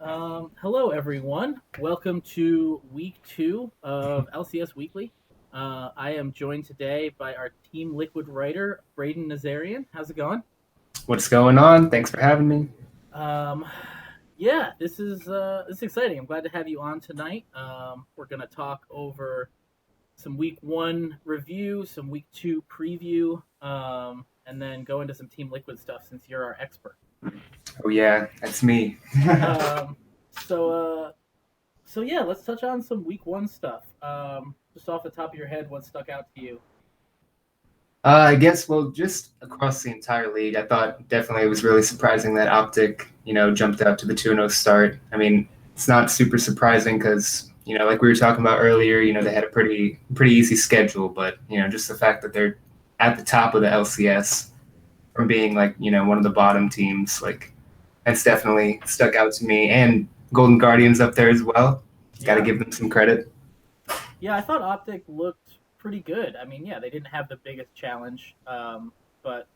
Hello, everyone. Welcome to week 2 of LCS Weekly. I am joined today by our Team Liquid writer, Braden Nazarian. How's it going? What's going on? Thanks for having me. Um, yeah, this is exciting. I'm glad to have you on tonight. We're gonna talk over some week 1 review, some week 2 preview, and then go into some Team Liquid stuff since you're our expert. Oh yeah, that's me. Um, so So yeah, let's touch on some week 1 stuff. Just off the top of your head, what stuck out to you? I guess, well, just across the entire league, I thought definitely it was really surprising that Optic, jumped out to the 2-0 start. I mean, it's not super surprising because, like we were talking about earlier, they had a pretty easy schedule, but, just the fact that they're at the top of the LCS from being like, one of the bottom teams, like that's definitely stuck out to me. And Golden Guardians up there as well. Got to Yeah, give them some credit. yeah, I thought Optic looked pretty good. I mean, yeah, they didn't have the biggest challenge, but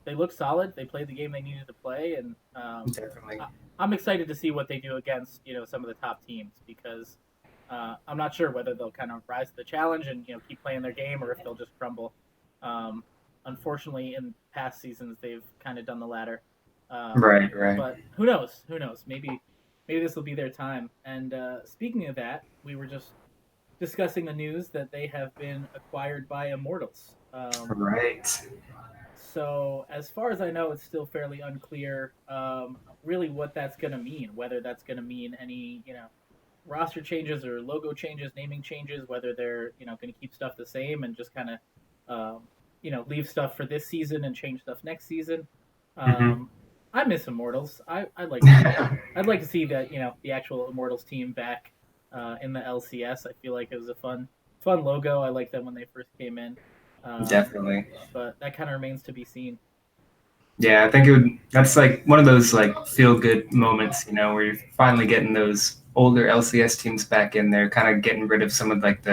they looked solid. They played the game they needed to play, and Definitely. I'm excited to see what they do against some of the top teams because I'm not sure whether they'll kind of rise to the challenge and keep playing their game or if they'll just crumble. Um, Unfortunately, in past seasons, they've kind of done the latter. Um, Right, right. but who knows? Who knows? Maybe this will be their time. And speaking of that, we were just discussing the news that they have been acquired by Immortals. Right. So, as far as I know, it's still fairly unclear, really, what that's going to mean. Whether that's going to mean any, roster changes or logo changes, naming changes. Whether they're, going to keep stuff the same and just kind of, leave stuff for this season and change stuff next season. Mm-hmm. Um, I miss Immortals. I'd like to see. I'd like to see that the actual Immortals team back in the LCS. I feel like it was a fun logo. I liked them when they first came in. Um, Definitely. but that kind of remains to be seen. Yeah, I think it would. That's like one of those like feel good moments, where you're finally getting those older LCS teams back in there, kind of getting rid of some of like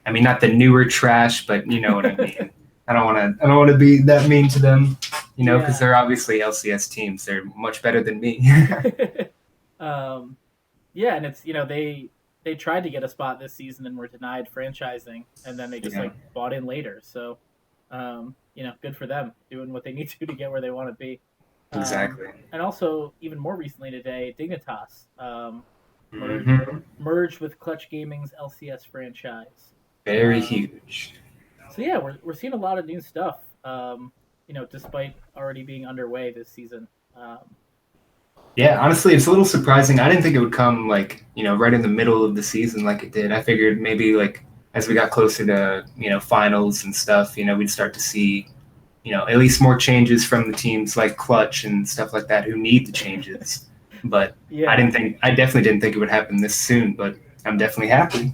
I mean, not the newer trash, but you know what I mean. I don't want to be that mean to them, because Yeah. they're obviously LCS teams. They're much better than me. um, yeah, and it's they tried to get a spot this season and were denied franchising, and then they just Yeah, like bought in later. So, good for them doing what they need to get where they want to be. Um, exactly. and also, even more recently today, Dignitas merged Hmm. merged with Clutch Gaming's LCS franchise. Very Um, huge. so yeah, we're seeing a lot of new stuff. Despite already being underway this season. Um, Yeah, honestly, it's a little surprising. I didn't think it would come like, right in the middle of the season like it did. I figured maybe like as we got closer to, finals and stuff, we'd start to see, at least more changes from the teams like Clutch and stuff like that who need the changes. But yeah, I definitely didn't think it would happen this soon, but I'm definitely happy.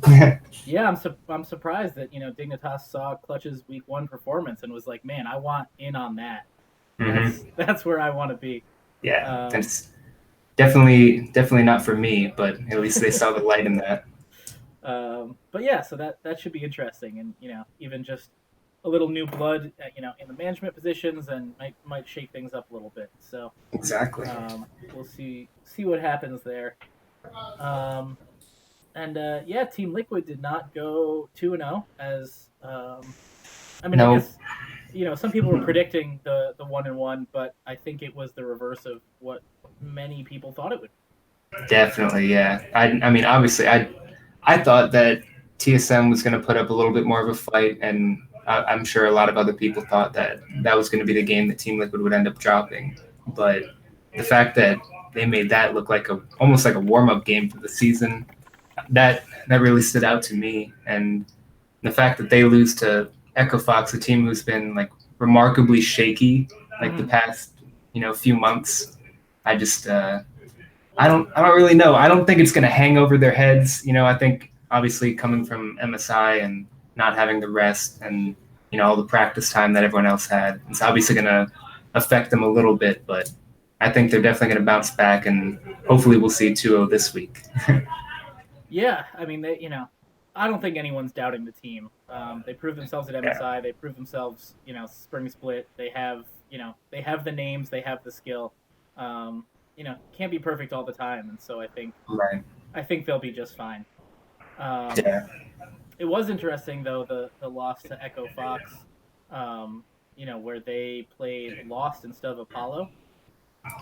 yeah, I'm surprised that Dignitas saw Clutch's week 1 performance and was like, man, I want in on that. Hmm. That's where I want to be. Yeah, Um, that's definitely not for me, but at least they saw the light in that. but yeah, so that should be interesting, and even just a little new blood, in the management positions, and might shake things up a little bit. So Exactly. we'll see what happens there. Um, and yeah, Team Liquid did not go 2-0 as I mean, I No, guess some people were predicting the 1-1, but I think it was the reverse of what many people thought it would. definitely, yeah. I mean, obviously, I thought that TSM was going to put up a little bit more of a fight, and I'm sure a lot of other people thought that that was going to be the game that Team Liquid would end up dropping. But the fact that they made that look like almost like a warm up game for the season, that really stood out to me. And the fact that they lose to Echo Fox, a team who's been like remarkably shaky like the Mm-hmm. past few months, I just I don't really know. I don't think it's going to hang over their heads. I think obviously coming from MSI and not having the rest and all the practice time that everyone else had, it's obviously going to affect them a little bit. But I think they're definitely going to bounce back, and hopefully we'll see 2-0 this week. Yeah, I mean, I don't think anyone's doubting the team. They proved themselves at Yeah. MSI. They proved themselves, spring split. They have the names. They have the skill. Um, can't be perfect all the time, and so Right. I think they'll be just fine. Um, Yeah. it was interesting though the loss to Echo Fox, where they played Lost instead of Apollo.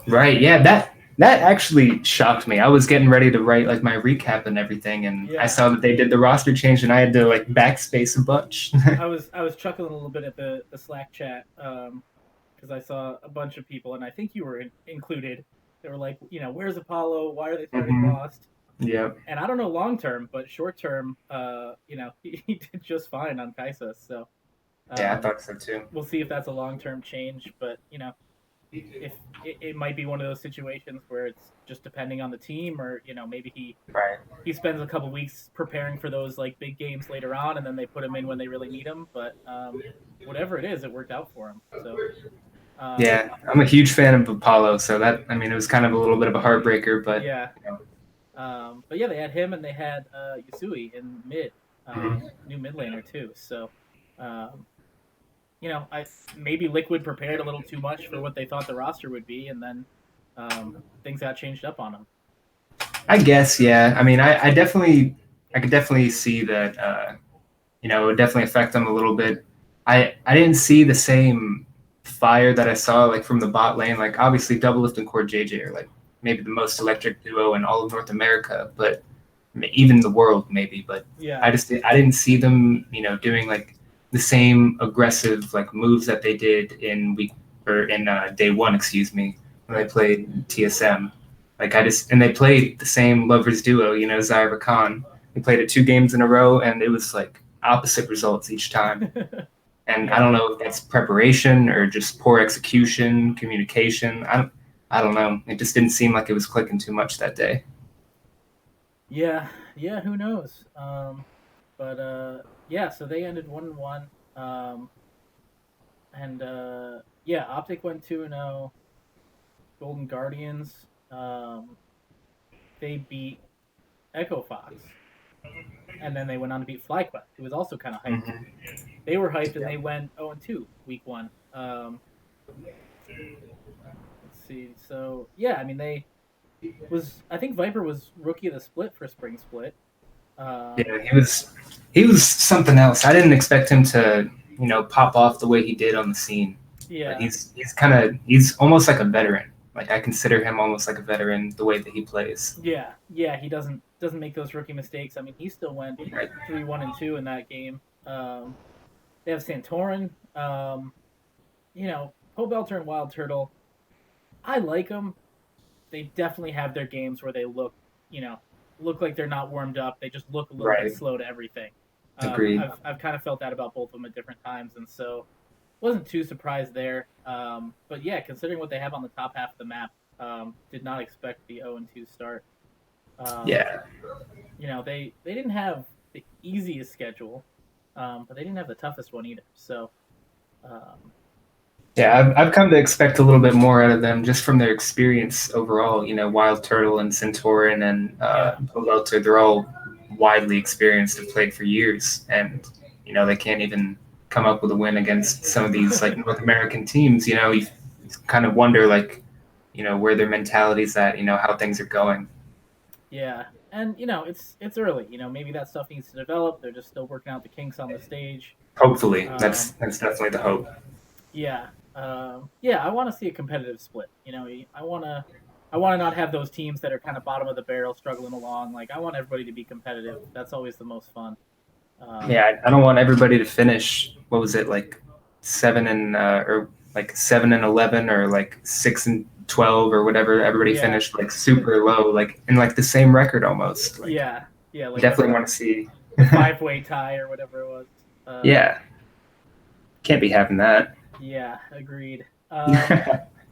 Right. Yeah. That actually shocked me. I was getting ready to write like my recap and everything, and I Yeah, saw that they did the roster change, and I had to like backspace a bunch. I was chuckling a little bit at the Slack chat because I saw a bunch of people, and I think you were included. They were like, where's Apollo? Why are they starting Hmm. Lost? Yeah. And I don't know long term, but short term, he did just fine on Kaisa. So Yeah, I um, thought so too. we'll see if that's a long term change. But if it might be one of those situations where it's just depending on the team, or maybe Right. he spends a couple weeks preparing for those like big games later on, and then they put him in when they really need him. But whatever it is, it worked out for him. So um, Yeah, I'm a huge fan of Apollo, so that I mean it was kind of a little bit of a heartbreaker, but yeah, but yeah, they had him and they had Yusui in mid, mhm. new mid laner too. So um, I maybe Liquid prepared a little too much for what they thought the roster would be, and then things got changed up on them. I guess yeah. I mean, I could definitely see that. It would definitely affect them a little bit. I didn't see the same fire that I saw like from the bot lane. Like obviously, Doublelift and Core JJ are like maybe the most electric duo in all of North America, but even the world maybe. But Yeah, I didn't see them doing like the same aggressive like moves that they did in week or in day one, excuse me, when they right. played TSM. Like and they played the same lovers duo, Zyra Khan. They played it 2 games in a row, and it was like opposite results each time. And I Yeah, don't know if that's preparation or just poor execution, communication. I don't know. It just didn't seem like it was clicking too much that day. yeah, yeah. Who knows? But yeah. So they ended 1-1. And yeah, Optic went 2-0. Golden Guardians. They beat Echo Fox, and then they went on to beat FlyQuest, who was also kind of hyped. Mm-hmm. They were hyped, and Yeah. they went 0-2 week one. Let's see. So yeah, I mean I think Viper was rookie of the split for spring split. Yeah, he was something else. I didn't expect him to, pop off the way he did on the scene. But Yeah, he's almost like a veteran. Like I consider him almost like a veteran the way that he plays. yeah. He doesn't make those rookie mistakes. I mean, he still went Right. 3-1-2 in that game. They have Santorin. Pobelter and Wild Turtle. I like them. They definitely have their games where they you know, look like they're not warmed up. They just look a little bit Right. slow to everything. Agreed. I've kind of felt that about both of them at different times, and so wasn't too surprised there. But yeah, considering what they have on the top half of the map, did not expect the 0-2 start. Um, Yeah. they didn't have the easiest schedule, but they didn't have the toughest one either. So um, Yeah, yeah, I've come to expect a little bit more out of them just from their experience overall. Wild Turtle and Centauran and yeah, Pelota, they're all widely experienced and played for years. And, they can't even come up with a win against some of these like North American teams. You kind of wonder like, where their mentality's at, how things are going. yeah. And it's early. Maybe that stuff needs to develop. They're just still working out the kinks on the stage. Hopefully, Um, that's definitely the hope. yeah, yeah. I want to see a competitive split. I want to not have those teams that are kind of bottom of the barrel struggling along. Like I want everybody to be competitive. That's always the most fun. Um, Yeah, I don't want everybody to finish. What was it like 7-11 or like 6-12 or whatever? Everybody yeah, finished like super low, like in like the same record almost. Like yeah, yeah. Like definitely want to see. the 5-way tie or whatever it was. Yeah, can't be having that. Yeah, agreed.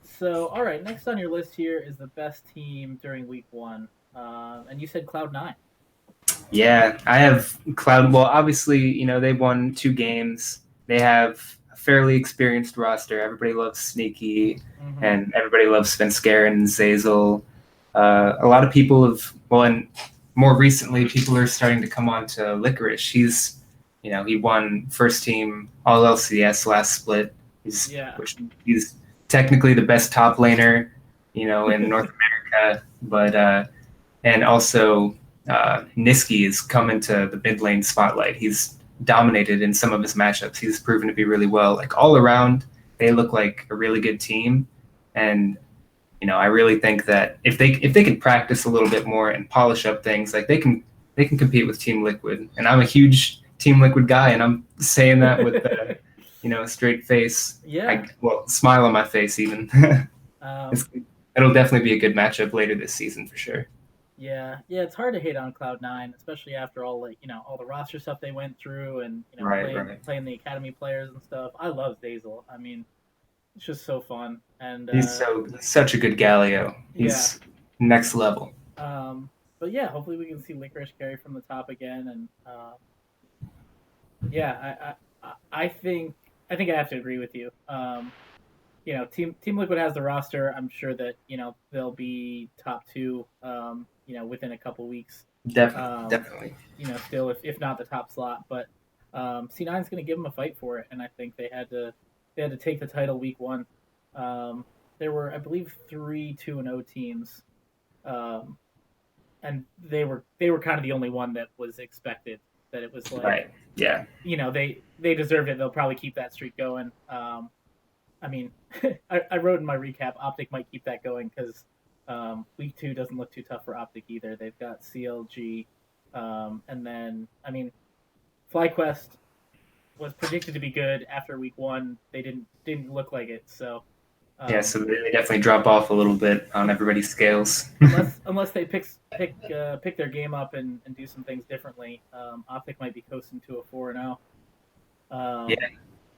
So, all right, next on your list here is the best team during week one. And you said Cloud9. Yeah, I have Cloud. Well, obviously, they won 2 games. They have a fairly experienced roster. Everybody loves Sneaky, Mm-hmm. and everybody loves Svenskeren and Zazel. A lot of people have, well, and more recently, people are starting to come on to Licorice. He won first team All LCS last split. Yeah, He's technically the best top laner. in North America, but and also Niski has come into the mid lane spotlight. He's dominated in some of his matchups. He's proven to be really well. Like all around, they look like a really good team, and I really think that if they can practice a little bit more and polish up things, like they can compete with Team Liquid. And I'm a huge Team Liquid guy, and I'm saying that with a straight face. Yeah. Smile on my face even. It'll definitely be a good matchup later this season for sure. Yeah, it's hard to hate on Cloud9, especially after all the roster stuff they went through, and Right. playing the academy players and stuff. I love Dazel. I mean, it's just so fun, and He's such a good Galio. yeah. He's next level. But yeah, hopefully we can see Licorice carry from the top again, and yeah, I think I have to agree with you. Team Liquid has the roster. I'm sure that they'll be top two. Within a couple weeks. Definitely. Still if not the top slot, but C9 is going to give them a fight for it, and I think they had to take the title week one. There were, I believe, 3 2-0 teams, and they were kind of the only one that was expected. That it was like, right. Yeah. They deserved it. They'll probably keep that streak going. I mean, I wrote in my recap, Optic might keep that going because week 2 doesn't look too tough for Optic either. They've got CLG, and then FlyQuest was predicted to be good after week 1. They didn't look like it. So so they definitely drop off a little bit on everybody's scales. unless they pick their game up and do some things differently, Optic might be coasting to a 4-0.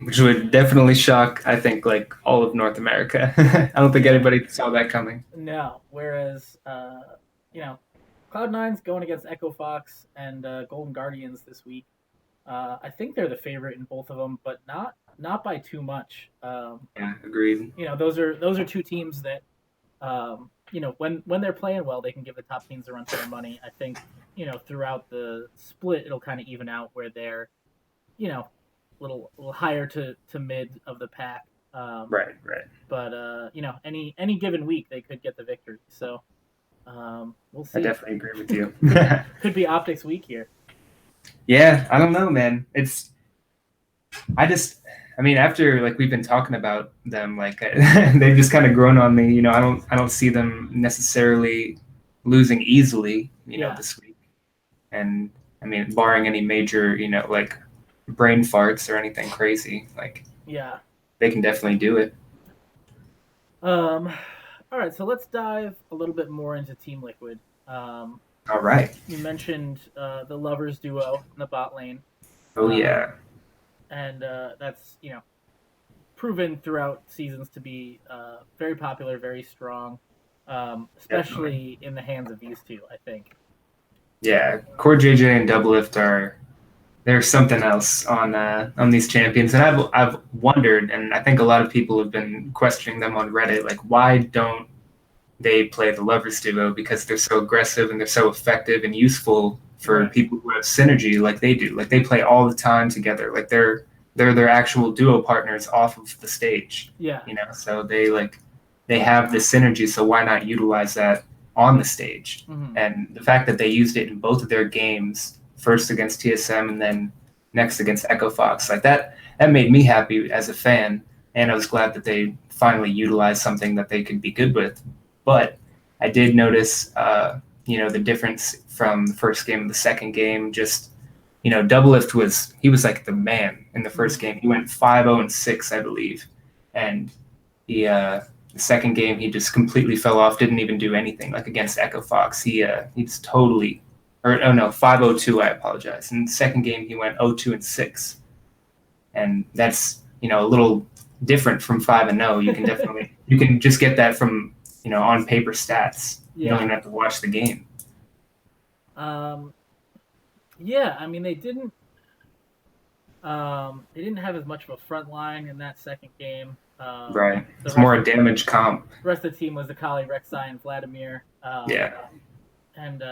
Which would definitely shock, I think, like all of North America. I don't think anybody saw that coming. No. Whereas, Cloud9's going against Echo Fox and Golden Guardians this week. I think they're the favorite in both of them, but not by too much. Agreed. Those are two teams that, when they're playing well, they can give the top teams a run for their money. I think, throughout the split, it'll kind of even out where they're, little higher to mid of the pack. Right. But any given week they could get the victory. So we'll see. I definitely agree with you. Could be Optics week here. Yeah, I don't know, man. After like we've been talking about them, like they've just kind of grown on me. I don't see them necessarily losing easily, this week. And I mean, barring any major, like brain farts or anything crazy, like they can definitely do it. All right, so let's dive a little bit more into Team Liquid. All right. You mentioned the Lovers duo in the bot lane. Oh yeah. And that's proven throughout seasons to be very popular, very strong, especially in the hands of these two, I think. Yeah, Core JJ and Doublelift there's something else on these champions, and I've wondered, and I think a lot of people have been questioning them on Reddit, like why don't they play the Lovers duo, because they're so aggressive and they're so effective and useful for people who have synergy like they do. Like they play all the time together. Like they're their actual duo partners off of the stage. Yeah. So they have the synergy, so why not utilize that on the stage? Mm-hmm. And the fact that they used it in both of their games, first against TSM and then next against Echo Fox, like that made me happy as a fan, and I was glad that they finally utilized something that they could be good with. But I did notice, the difference from the first game and the second game. Just, Doublelift was like the man in the first game. He went 5-0-6, I believe, and the second game he just completely fell off. Didn't even do anything. Like against Echo Fox, he's totally. Or oh no, 5-0-2. I apologize. In the second game, he went 0-2-6, and that's a little different from 5-0. You can definitely you can just get that from on paper stats. You don't even have to watch the game. Yeah, I mean they didn't have as much of a front line in that second game. Right, it's more a damage comp. The rest of the team was Akali, Rek'Sai, and Vladimir. And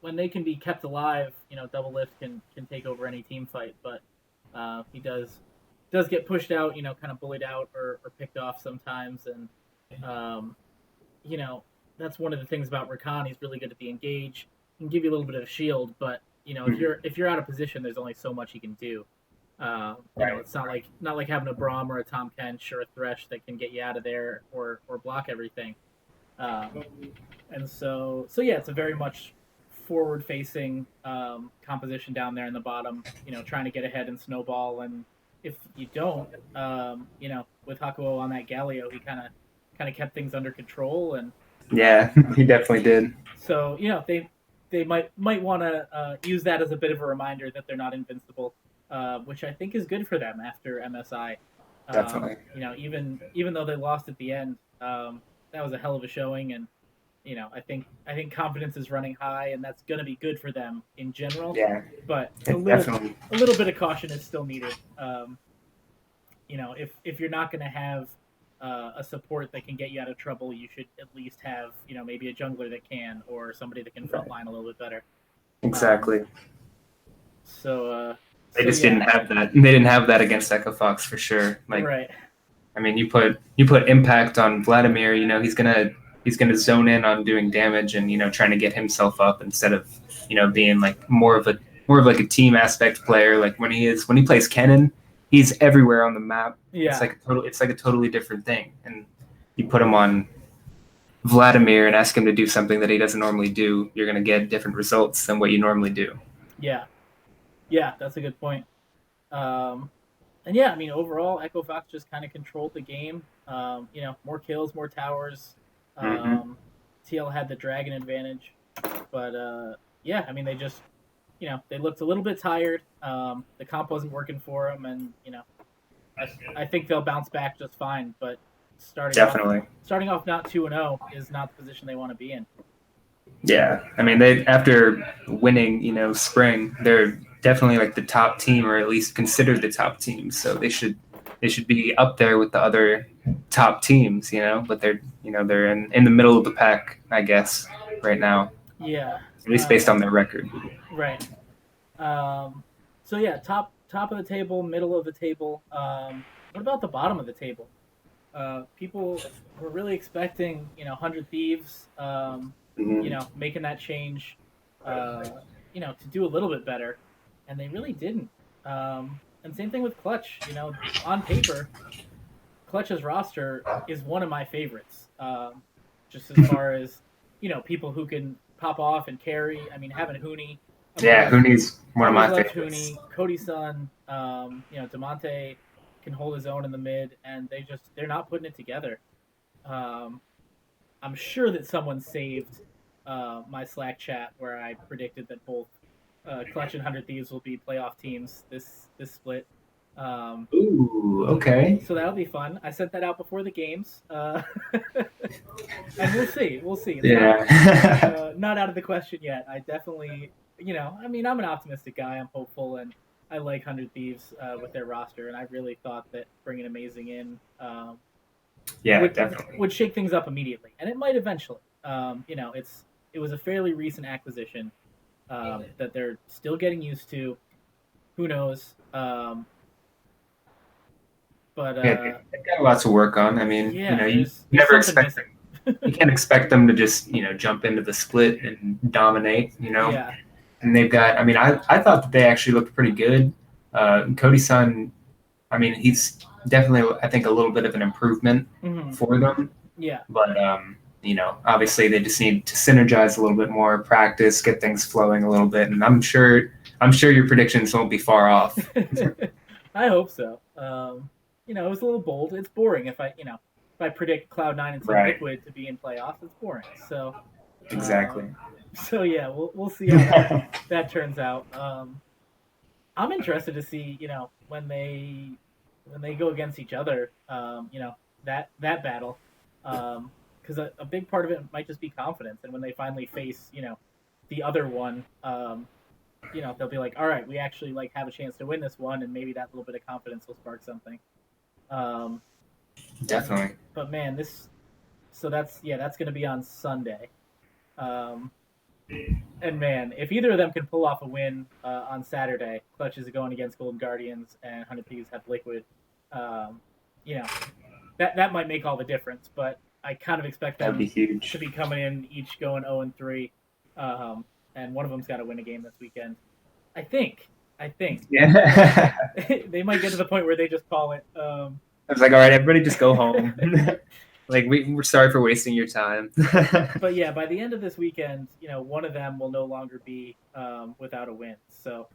when they can be kept alive, Doublelift can take over any team fight, but he does get pushed out, kind of bullied out or picked off sometimes, and Um, you know, that's one of the things about Rakan. He's really good at the engage. He can give you a little bit of a shield, but if you're out of position, there's only so much he can do. Right. It's not like having a Braum or a Tom Kench or a Thresh that can get you out of there or block everything. Um, and so yeah, it's a very much forward facing composition down there in the bottom. Trying to get ahead and snowball. And if you don't, with Hakuo on that Galio, he kind of kept things under control. And Yeah, he definitely did. so they might want to use that as a bit of a reminder that they're not invincible, which I think is good for them after MSI. Definitely. Even though they lost at the end, that was a hell of a showing. And I think confidence is running high, and that's going to be good for them in general. Yeah, But definitely. a little bit of caution is still needed. If you're not going to have a support that can get you out of trouble, you should at least have maybe a jungler that can, or somebody that can frontline a little bit better. Exactly. So They just yeah. didn't have that. They didn't have that against Echo Fox for sure. Like, right. I mean, you put impact on Vladimir. He's gonna zone in on doing damage and trying to get himself up instead of being like more of like a team aspect player. Like when he plays Kennen, he's everywhere on the map. Yeah. It's like a totally different thing. And you put him on Vladimir and ask him to do something that he doesn't normally do, you're gonna get different results than what you normally do. Yeah. Yeah, that's a good point. And yeah, I mean, overall, Echo Fox just kind of controlled the game. More kills, more towers. TL had the dragon advantage, but yeah, I mean, they just, they looked a little bit tired. The comp wasn't working for them, and I think they'll bounce back just fine. But starting off not 2-0 is not the position they want to be in. Yeah, I mean, they after winning, spring, they're definitely like the top team, or at least considered the top team. So they should be up there with the other top teams, But they're in the middle of the pack, I guess, right now. Yeah, at least based on their record. Right. So yeah, top of the table, middle of the table. What about the bottom of the table? People were really expecting, 100 Thieves, making that change, to do a little bit better, and they really didn't. And same thing with Clutch. On paper, Clutch's roster is one of my favorites. Just as far as people who can pop off and carry. I mean, having Huni. Yeah, Huni's one of my favorites. Huni, Cody's son, Demonte can hold his own in the mid, and they're not putting it together. I'm sure that someone saved my Slack chat where I predicted that both Clutch and 100 Thieves will be playoff teams this split. Ooh, okay. So that'll be fun. I sent that out before the games, and we'll see. It's not out of the question yet. I definitely, I mean, I'm an optimistic guy. I'm hopeful, and I like 100 Thieves with their roster, and I really thought that bringing Amazing in, definitely would shake things up immediately, and it might eventually. It was a fairly recent acquisition that they're still getting used to. Who knows? But they've got lots to work on. I mean, you never expect them. You can't expect them to just jump into the split and dominate. Yeah. And they've got. I mean, I thought that they actually looked pretty good. Cody's son. I mean, he's definitely, I think, a little bit of an improvement for them. Yeah. But obviously they just need to synergize a little bit more, practice, get things flowing a little bit, and I'm sure your predictions won't be far off. I hope so. It was a little bold. It's boring if I predict Cloud9 and Team Liquid to be in playoffs. It's boring. So exactly. So yeah, we'll see how that turns out. I'm interested to see when they go against each other. That battle. Because a big part of it might just be confidence, and when they finally face the other one, they'll be like, all right, we actually have a chance to win this one, and maybe that little bit of confidence will spark something. Definitely. But man, that's going to be on Sunday. And man, if either of them can pull off a win on Saturday, Clutch is going against Golden Guardians, and 100 Thieves have Liquid. That might make all the difference. But I kind of expect That'd be them huge. to be coming in each going 0-3, and one of them's got to win a game this weekend. I think. Yeah. They might get to the point where they just call it. I was like, all right, everybody just go home. Like we're sorry for wasting your time. But yeah, by the end of this weekend, one of them will no longer be without a win. So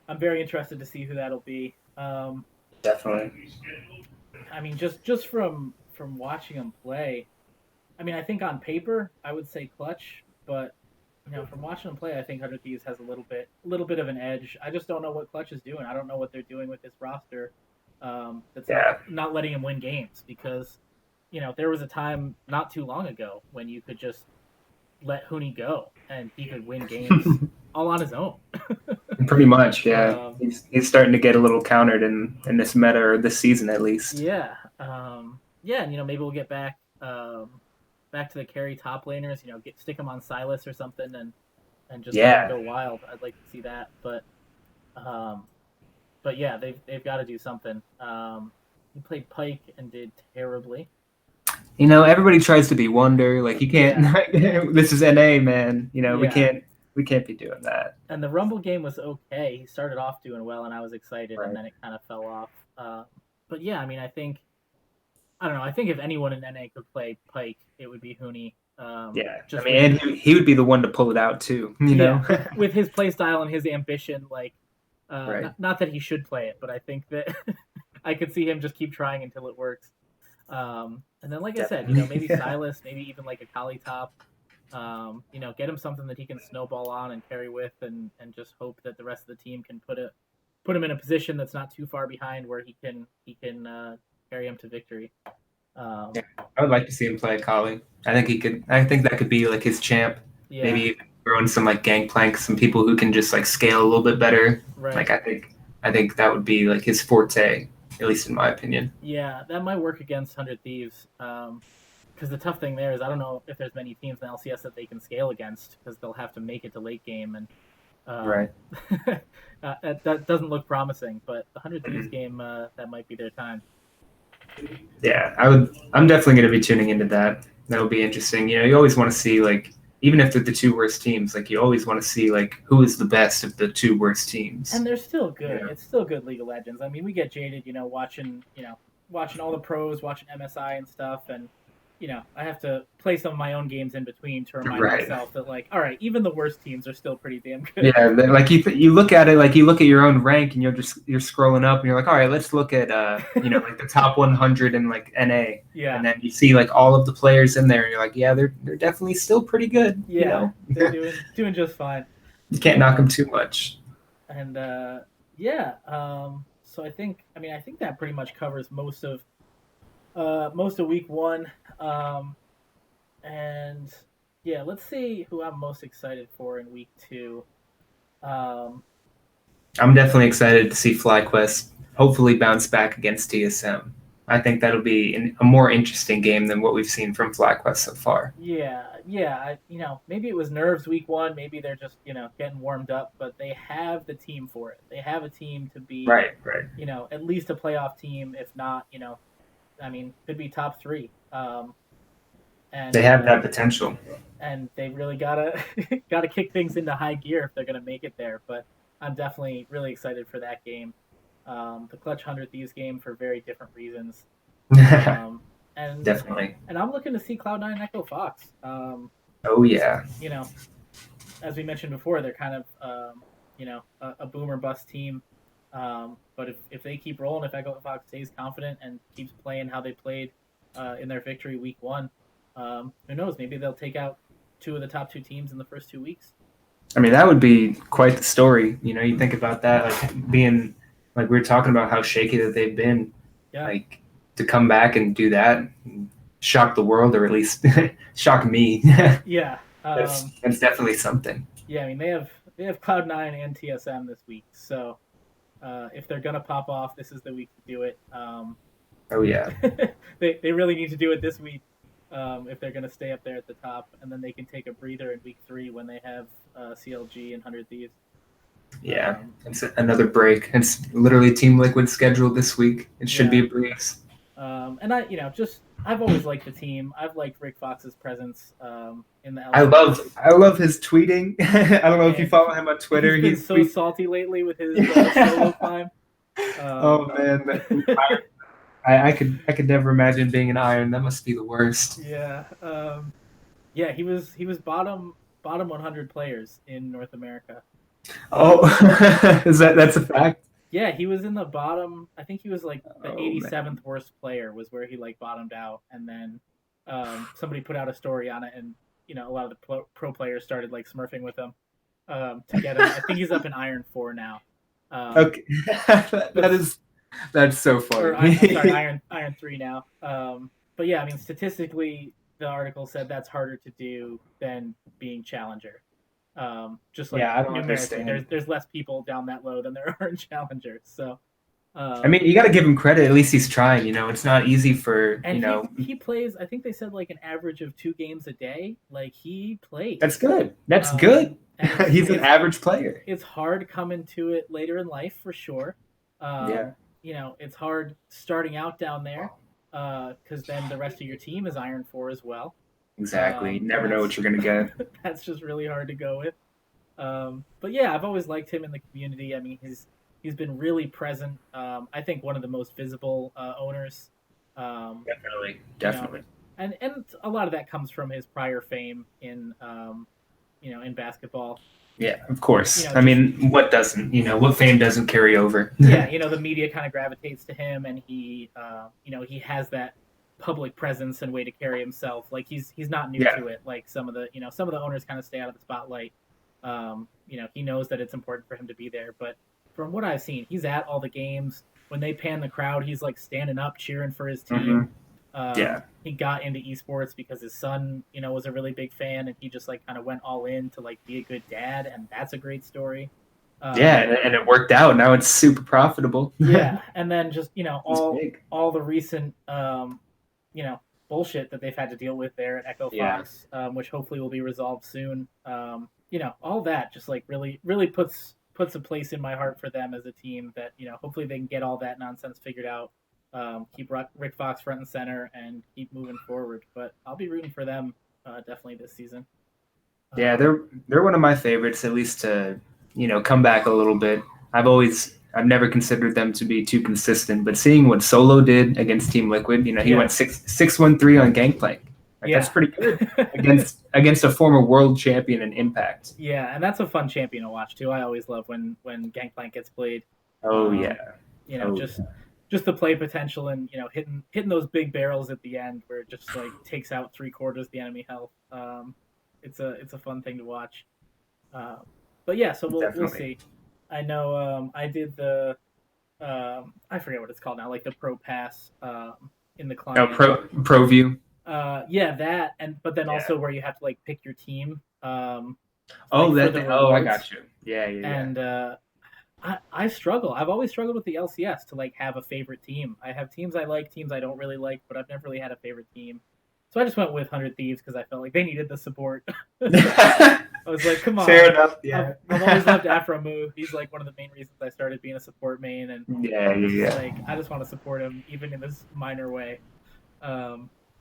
I'm very interested to see who that'll be. Definitely. I mean, just from watching them play, I mean, I think on paper I would say Clutch, but from watching them play, I think 100 Thieves has a little bit of an edge. I just don't know what Clutch is doing. I don't know what they're doing with this roster. That's Yeah. not letting him win games because there was a time not too long ago when you could just let Hooney go and he could win games all on his own. Pretty much, yeah. He's starting to get a little countered in this meta or this season at least. Yeah, yeah, and maybe we'll get back back to the carry top laners. Stick them on Silas or something, and just let them go wild. I'd like to see that, but yeah, they've got to do something. He played Pike and did terribly. Everybody tries to be Wonder. Like you can't. Yeah. This is NA, man. We can't be doing that. And the Rumble game was okay. He started off doing well, and I was excited, and then it kind of fell off. But yeah, I mean, I don't know. I think if anyone in NA could play Pike, it would be Hooney. And he would be the one to pull it out too. You know, with his play style and his ambition. Like, not that he should play it, but I think that I could see him just keep trying until it works. And then, like I said, maybe Silas, maybe even like a Kali top. Get him something that he can snowball on and carry with, and just hope that the rest of the team can put him in a position that's not too far behind where he can carry him to victory. I would like to see him play a Kali. I think that could be like his champ. Yeah. Maybe throw in some like Gangplank, some people who can just like scale a little bit better. Right. Like I think that would be like his forte, at least in my opinion. Yeah, that might work against 100 Thieves. Because the tough thing there is I don't know if there's many teams in LCS that they can scale against because they'll have to make it to late game, and that doesn't look promising. But the 100 Thieves game, that might be their time. Yeah, I'm definitely going to be tuning into that. That'll be interesting. You always want to see, like, even if they're the two worst teams, like you always want to see like who is the best of the two worst teams. And they're still good. Yeah. It's still good League of Legends. I mean, we get jaded, watching all the pros, watching MSI and stuff, and I have to play some of my own games in between to remind myself that, like, all right, even the worst teams are still pretty damn good. Yeah, like you look at it, like you look at your own rank, and you're scrolling up, and you're like, all right, let's look at like the top 100 in like NA. Yeah. And then you see like all of the players in there, and you're like, yeah, they're definitely still pretty good. Yeah, they're doing just fine. You can't knock them too much. And so I think that pretty much covers most of week one. And yeah, let's see who I'm most excited for in week two. I'm definitely excited to see FlyQuest hopefully bounce back against TSM. I think that'll be a more interesting game than what we've seen from FlyQuest so far. Yeah. Maybe it was nerves week one. Maybe they're just getting warmed up, but they have the team for it. They have a team to be right. At least a playoff team, if not could be top three. And they have that potential. And they really gotta kick things into high gear if they're gonna make it there. But I'm definitely really excited for that game. The Clutch 100 Thieves game for very different reasons. And definitely. And I'm looking to see Cloud9 and Echo Fox. Oh yeah. As we mentioned before, they're kind of a boom or bust team. But if they keep rolling, if Echo Fox stays confident and keeps playing how they played in their victory week one, who knows? Maybe they'll take out two of the top two teams in the first 2 weeks. I mean, that would be quite the story. You think about that, like being like we were talking about how shaky that they've been. Yeah. Like to come back and do that, and shock the world, or at least shock me. Yeah. That's definitely something. Yeah, I mean they have Cloud9 and TSM this week, so. If they're gonna pop off, this is the week to do it. Oh yeah, they really need to do it this week if they're gonna stay up there at the top, and then they can take a breather in week 3 when they have CLG and 100 Thieves. Yeah, it's another break. It's literally Team Liquid schedule this week. It should be a breeze. And I've always liked the team. I've liked Rick Fox's presence in the I love LCS. I love his tweeting. I don't know if you Man, follow him on Twitter. he's been He so tweets. salty lately with his solo climb. Oh Um, man, I could never imagine being an Iron. That must be the worst. yeah, yeah, he was bottom 100 players in North America. Oh, Um, that's a fact? yeah, he was in the bottom. I think he was like the Oh man. 87th worst player was where he like bottomed out, and then somebody put out a story on it, and a lot of the pro players started like smurfing with him to get him. I think he's up in Iron 4 now. Um, Okay, but that's so or I'm sorry, funny. Iron 3 now. But yeah, I mean, statistically, the article said that's harder to do than being challenger. Just like Yeah, I don't numerically, understand. there's less people down that low than there are in challengers. So, I mean, you got to give him credit. At least he's trying. It's not easy for and he plays. I think they said like an average of 2 games a day. Like he That's plays. good. That's good. And it's He's an it's average player. it's hard coming to it later in life for sure. Yeah, It's hard starting out down there because then the rest of your team is Iron 4 as well. exactly. You And never know what you're gonna get. that's just really hard to go with. But yeah, I've always liked him in the community. I mean, he's been really present. I think one of the most visible owners. Um, Definitely, you know, definitely. and a lot of that comes from his prior fame in in basketball. Yeah, of course. I Just mean, what doesn't? What fame doesn't carry over? yeah, the media kind of gravitates to him, and he has that public presence and way to carry himself. Like he's not new Yeah, to it. Like some of the owners kind of stay out of the spotlight. He knows that it's important for him to be there, but from what I've seen, he's at all the games. When they pan the crowd, he's like standing up, cheering for his hmm team. yeah, He got into esports because his son, was a really big fan, and he just like kind of went all in to like be a good dad, and that's a great story. yeah, Um, and it worked out. Now it's super profitable. yeah, and then just It's big. all the recent bullshit that they've had to deal with there at Echo Yeah, Fox, which hopefully will be resolved soon. All that just like really puts a place in my heart for them as a team that hopefully they can get all that nonsense figured out. Keep Rick Fox front and center and keep moving forward. But I'll be rooting for them definitely this season. yeah, Um, they're one of my favorites, at least to come back a little bit. I've never considered them to be too consistent, but seeing what Solo did against Team Liquid, he yeah, went 6-1-3 on Gangplank. Like that's yeah. pretty good against a former world champion in Impact. Yeah, and that's a fun champion to watch too. I always love when Gangplank gets played. Oh Um, yeah, just the play potential and hitting those big barrels at the end where it just like takes out 3/4 of the enemy health. It's a fun thing to watch. Um, but yeah, so we'll definitely. see. I know I did the I forget what it's called now, like the pro pass in the Oh, client. pro view. Yeah, that but then Yeah. also where you have to like pick your team. Oh, For the I rewards. got you. Yeah, yeah, yeah. And I struggle. I've always struggled with the LCS to like have a favorite team. I have teams I like, teams I don't really like, but I've never really had a favorite team. So I just went with 100 Thieves because I felt like they needed the support. I was like, come on. Fair enough. Yeah. I've always loved Afromu. He's like one of the main reasons I started being a support main, and Yeah, yeah, yeah. like I just want to support him even in this minor way.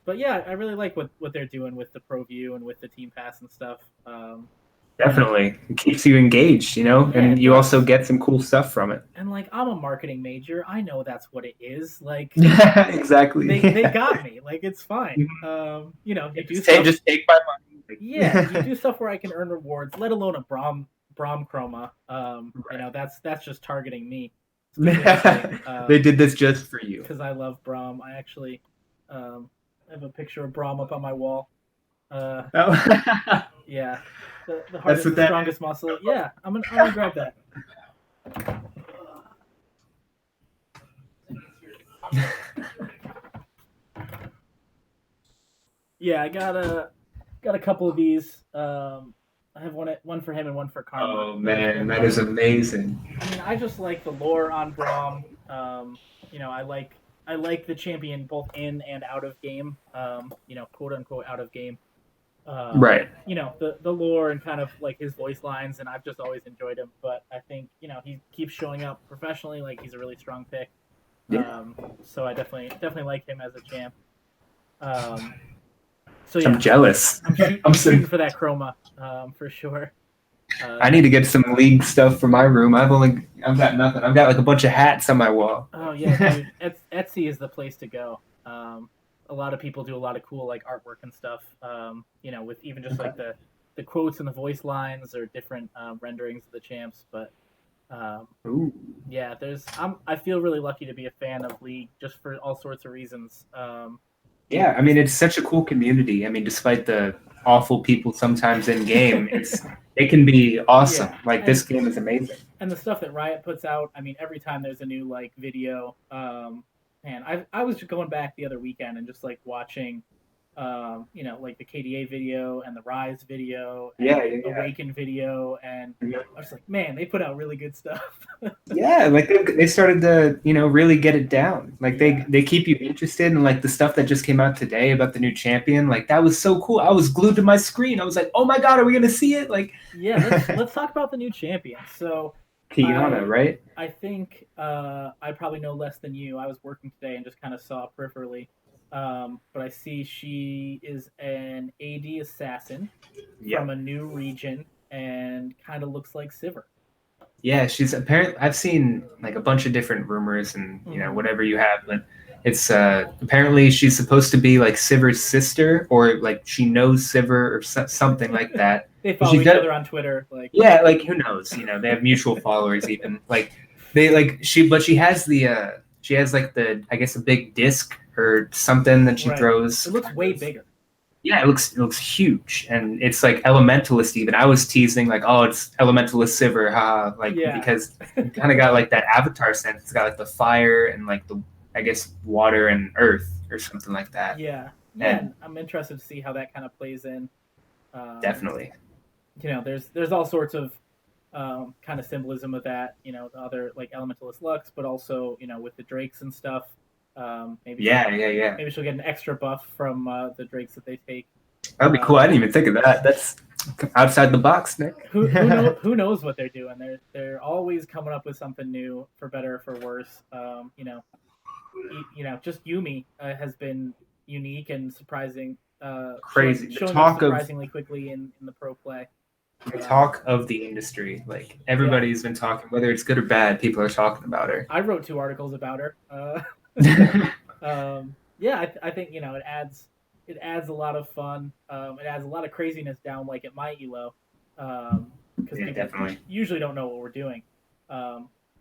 But yeah, I really like what they're doing with the Pro View and with the Team Pass and stuff. Definitely. It keeps you engaged, and you also get some cool stuff from it. And like I'm a marketing major, I know that's what it is. Like exactly. they got me. Like it's fine. You do Just stuff. take my money. Yeah, you do stuff where I can earn rewards, let alone a Brom chroma. Right. That's just targeting me. They did this just for you. Because I love Brom. I actually have a picture of Brom up on my wall. Yeah. The hardest, the strongest muscle. Yeah, I'm gonna grab that. Yeah, I got a couple of these. I have one for him and one for Karma. Oh man, that is amazing. I mean, I just like the lore on Braum. I like the champion both in and out of game. Quote unquote out of game. Right. The lore and kind of like his voice lines, and I've just always enjoyed him. But I think he keeps showing up professionally. Like he's a really strong pick. Yeah. So I definitely like him as a champ. So I'm yeah, jealous. I'm I'm so shooting for that chroma, for sure. I need to get some league stuff for my room. I've got nothing. I've got like a bunch of hats on my wall. Oh yeah, dude, Etsy is the place to go. A lot of people do a lot of cool like artwork and stuff. With even just Okay. like the quotes and the voice lines or different renderings of the champs. But um, Ooh. yeah, I feel really lucky to be a fan of League just for all sorts of reasons. Yeah, I mean it's such a cool community. I mean, despite the awful people sometimes in game, it can be awesome. Yeah, Like this game is amazing. and the stuff that Riot puts out. I mean, every time there's a new like video, man, I was just going back the other weekend and just like watching, like the KDA video and the Rise video and Yeah, the yeah, Awaken video, and yeah. I was like, man, they put out really good stuff. Yeah, like they started to, really get it down. Like Yeah, they keep you interested in like the stuff that just came out today about the new champion. Like that was so cool. I was glued to my screen. I was like, "Oh my God, are we gonna see it?" Like yeah. Let's talk about the new champion. So, Kiana, I right? I think I probably know less than you. I was working today and just kind of saw peripherally. But I see she is an AD assassin from Yep. a new region and kind of looks like Sivir. Yeah, she's apparently. I've seen like a bunch of different rumors and Mm-hmm. whatever you have, but it's apparently she's supposed to be like Sivir's sister or like she knows Sivir or something like that. They And follow she's each got other on Twitter. Like, yeah, like who knows? They have mutual followers even. Like they like but she has like the I guess a big disc or something that she right. throws It looks kind way of bigger. yeah, it looks huge, and it's like elementalist. Even I was teasing like, oh, it's elementalist Sivir, haha, like Yeah. because it kind of got like that Avatar sense. It's got like the fire and like the I guess water and earth or something like that. Yeah. Yeah. And And I'm interested to see how that kind of plays in. Um, definitely, there's all sorts of kind of symbolism of that. The other like elementalist Lux, but also with the drakes and stuff. Maybe yeah, yeah, yeah. she'll get an extra buff from the drakes that they take. That'd be cool. I Um, didn't even think of that. That's outside the box, Nick. who knows what they're doing? They're always coming up with something new, for better or for worse. Just Yumi has been unique and surprising, Crazy. The showing up talk of surprisingly quickly in the pro play. the Um, talk of the industry. Like yeah, everybody's been talking, whether it's good or bad. People are talking about her. I wrote 2 articles about her. Yeah, I think it adds a lot of fun. It adds a lot of craziness down like at my elo, because Yeah, people definitely usually don't know what we're doing.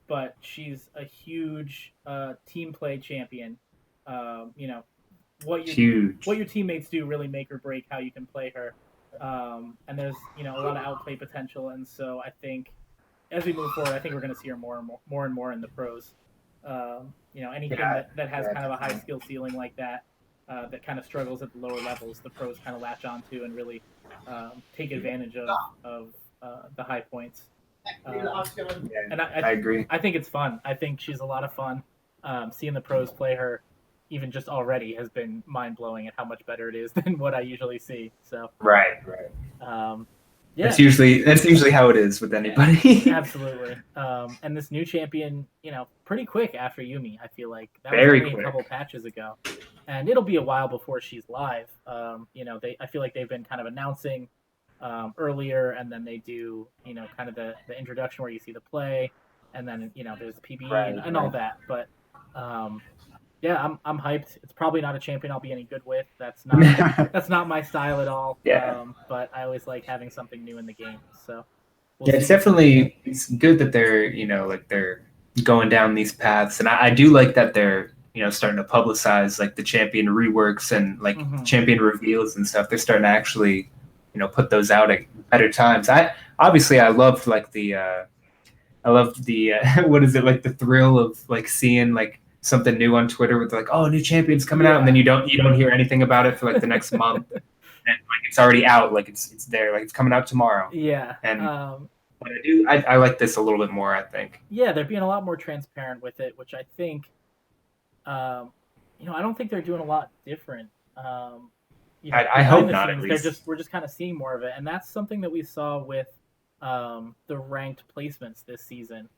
But she's a huge team play champion. Um, you know what your huge. teammates do really make or break how you can play her. And there's a lot of outplay potential, and so I think as we move forward, I think we're going to see her more and more in the pros. Anything Yeah, that has yeah, kind of a high definitely. skill ceiling like that, that kind of struggles at the lower levels, the pros kind of latch onto and really take advantage of the high points. And Yeah, I agree. I think it's fun. I think she's a lot of fun. Seeing the pros play her, even just already, has been mind blowing at how much better it is than what I usually see. So, Right, right. um, That's yeah, usually how it is with anybody. absolutely. And this new champion, pretty quick after Yumi, I feel like that was Very only a couple quick. patches ago, and it'll be a while before she's live. I feel like they've been kind of announcing earlier, and then they do, kind of the introduction where you see the play, and then there's the PBE Right, and all right. that. But um, yeah, I'm hyped. It's probably not a champion I'll be any good with. That's not my style at all. Yeah. But I always like having something new in the game. So we'll Yeah, it's see. definitely it's good that they're like they're going down these paths, and I do like that they're starting to publicize like the champion reworks and like Mm-hmm. champion reveals and stuff. They're starting to actually put those out at better times. I loved like I love the what is it like the thrill of like seeing like something new on Twitter with like new champions coming out, and then Yeah. you don't hear anything about it for like the next month, and like it's already out, like it's there, like it's coming out tomorrow. Yeah. And but I like this a little bit more. I think. Yeah, they're being a lot more transparent with it, which I think, um, I don't think they're doing a lot different. I Behind hope the not at scenes, least. we're just kind of seeing more of it, and that's something that we saw with the ranked placements this season.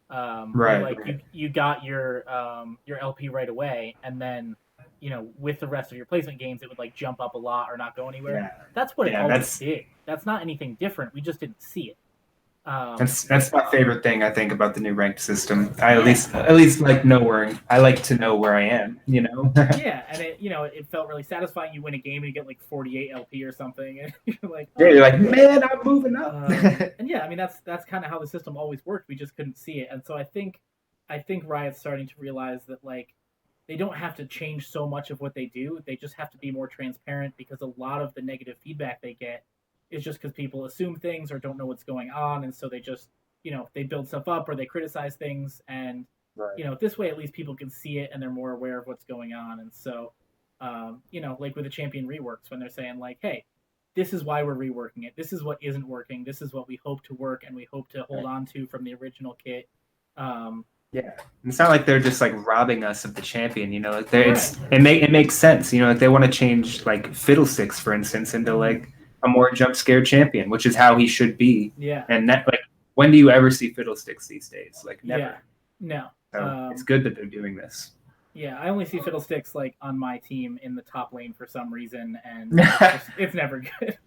When Right. like you got your LP right away, and then with the rest of your placement games, it would like jump up a lot or not go anywhere. Yeah. That's what it Yeah. always did. That's not anything different. We just didn't see it. That's my favorite thing, I think, about the new ranked system. I Yeah, at least like know where I like to know where I am. yeah, and it felt really satisfying. You win a game and you get like 48 LP or something, and you're like, Yeah, oh. you're like, man, I'm moving up. And yeah, I mean that's kind of how the system always worked. We just couldn't see it, and so I think Riot's starting to realize that like they don't have to change so much of what they do. They just have to be more transparent, because a lot of the negative feedback they get is just because people assume things or don't know what's going on, and so they just they build stuff up or they criticize things, and Right. this way at least people can see it and they're more aware of what's going on. And so like with the champion reworks, when they're saying like, hey, this is why we're reworking it, this is what isn't working, this is what we hope to work and we hope to hold on to from the original kit. Yeah, it's not like they're just like robbing us of the champion. Like Right. it makes sense. Like they want to change like Fiddlesticks, for instance, into like a more jump scare champion, which is how he should be. Yeah. And that like, when do you ever see Fiddlesticks these days? Like never. Yeah. No. So it's good that they're doing this. Yeah, I only see Fiddlesticks like on my team in the top lane for some reason, and it's never good.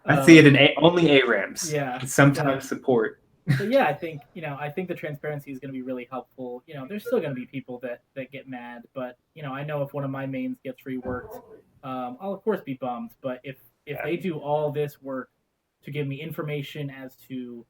I see it in only ARAMs. Yeah. Sometimes support. But yeah, I think the transparency is going to be really helpful. There's still going to be people that get mad, but I know if one of my mains gets reworked, I'll of course be bummed. But if they do all this work to give me information as to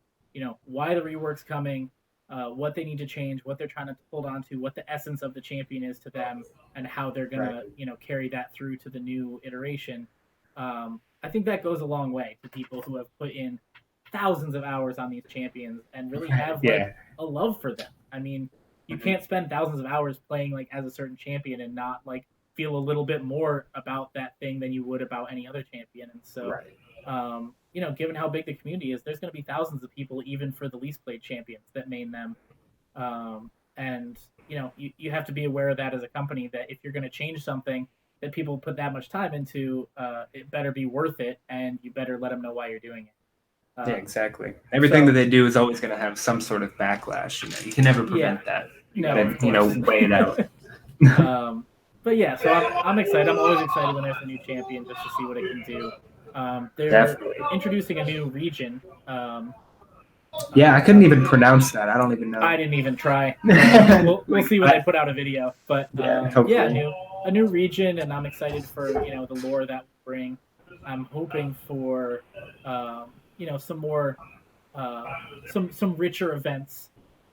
why the rework's coming, what they need to change, what they're trying to hold on to, what the essence of the champion is to them, and how they're gonna carry that through to the new iteration, I think that goes a long way to people who have put in thousands of hours on these champions and really have like a love for them. I mean, you can't spend thousands of hours playing like as a certain champion and not like feel a little bit more about that thing than you would about any other champion. And so, given how big the community is, there's going to be thousands of people, even for the least played champions, that main them. And you have to be aware of that as a company, that if you're going to change something that people put that much time into, it better be worth it, and you better let them know why you're doing it. Yeah, exactly. Everything that they do is always going to have some sort of backlash. You can never prevent that. You gotta, weigh it out. But yeah, so I'm excited. I'm always excited when there's a new champion, just to see what it can do. They're Definitely introducing a new region. Yeah, I couldn't even pronounce that. I don't even know. I didn't even try. We'll see when they put out a video. But a new region, and I'm excited for the lore that will bring. I'm hoping for some more some richer events.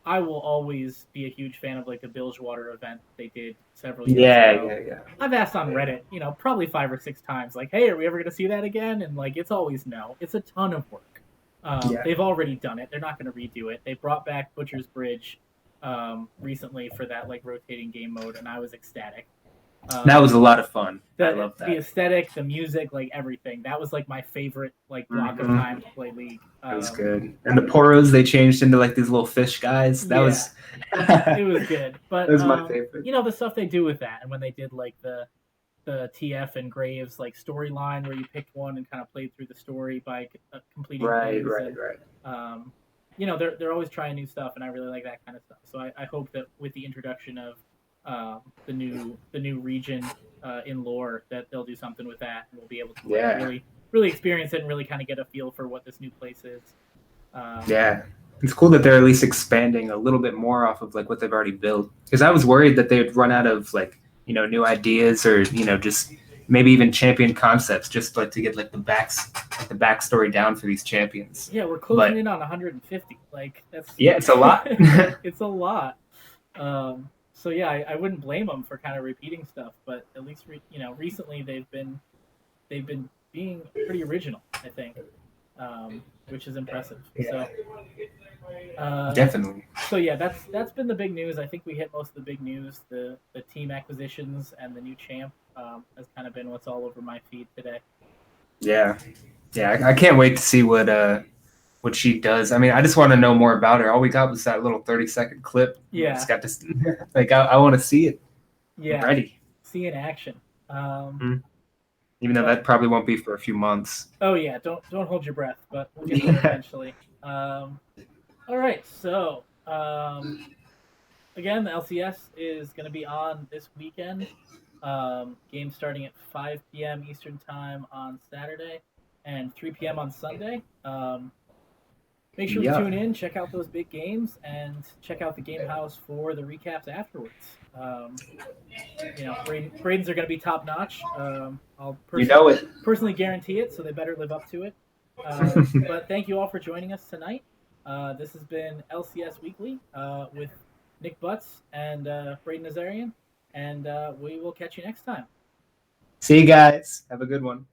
I will always be a huge fan of like the Bilgewater event they did several years ago. Yeah. I've asked on Reddit, probably 5 or 6 times, like, hey, are we ever going to see that again? And like, it's always no. It's a ton of work. They've already done it. They're not going to redo it. They brought back Butcher's Bridge recently for that like rotating game mode, and I was ecstatic. That was a lot of fun. I love that. The aesthetic, the music, like everything. That was like my favorite like block of time to play League. It was good. And the Poros they changed into like these little fish guys. That was it was good. But that was my favorite. The stuff they do with that, and when they did like the TF and Graves like storyline where you picked one and kind of played through the story by completing right. They're always trying new stuff, and I really like that kind of stuff. So I hope that with the introduction of the new region in lore, that they'll do something with that, and we'll be able to really experience it and really kind of get a feel for what this new place is. It's cool that they're at least expanding a little bit more off of like what they've already built, because I was worried that they'd run out of like new ideas, or just maybe even champion concepts, just like to get like the backstory down for these champions. Yeah, we're closing in on 150. Like that's it's a lot. It's a lot. So yeah, I wouldn't blame them for kind of repeating stuff, but at least recently they've been being pretty original, I think, which is impressive. So definitely. So yeah, that's been the big news. I think we hit most of the big news. The team acquisitions and the new champ has kind of been what's all over my feed today. Yeah. I can't wait to see what she does. I mean, I just want to know more about her. All we got was that little 30-second clip. Yeah. Just got to like I want to see it. Yeah. I'm ready. See in action. Even though that probably won't be for a few months. Oh yeah, don't hold your breath, but we'll get there eventually. All right, so Again, the LCS is going to be on this weekend. Game starting at 5 p.m. Eastern Time on Saturday and 3 p.m. on Sunday. Make sure to Yeah. tune in, check out those big games, and check out the Game Haus for the recaps afterwards. Braden's are going to be top notch. I'll You know it. personally guarantee it, so they better live up to it. But thank you all for joining us tonight. This has been LCS Weekly with Nick Butts and Braden Nazarian, and we will catch you next time. See you guys. Have a good one.